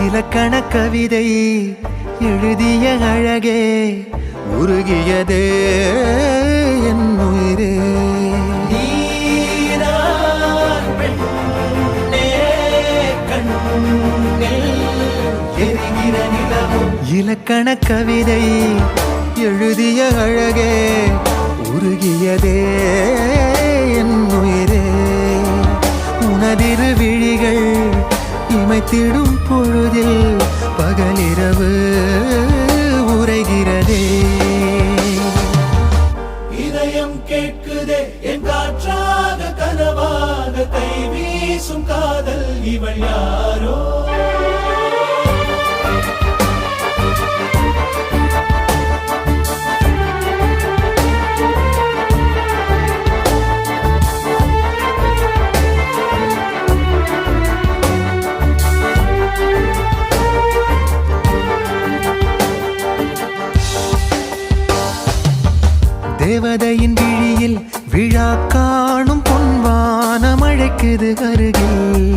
இலக்கண கவிதை எழுதிய அழகே உருகியதே என் உயிரே. இலக்கண கவிதை எழுதிய அழகே உருகியதே என் உயிரே. உனதிரு விழிகள் இமைத்திடும் பொழுதில் பகலிரவு உரைகிறதே. இதயம் கேட்குதே என் காற்றாக கனவாக கை வீசும் காதல் இவள் யாரோ. தேவதையின் விழியில் விழா காணும் பொன்வானம் அழைக்குது அருகில்.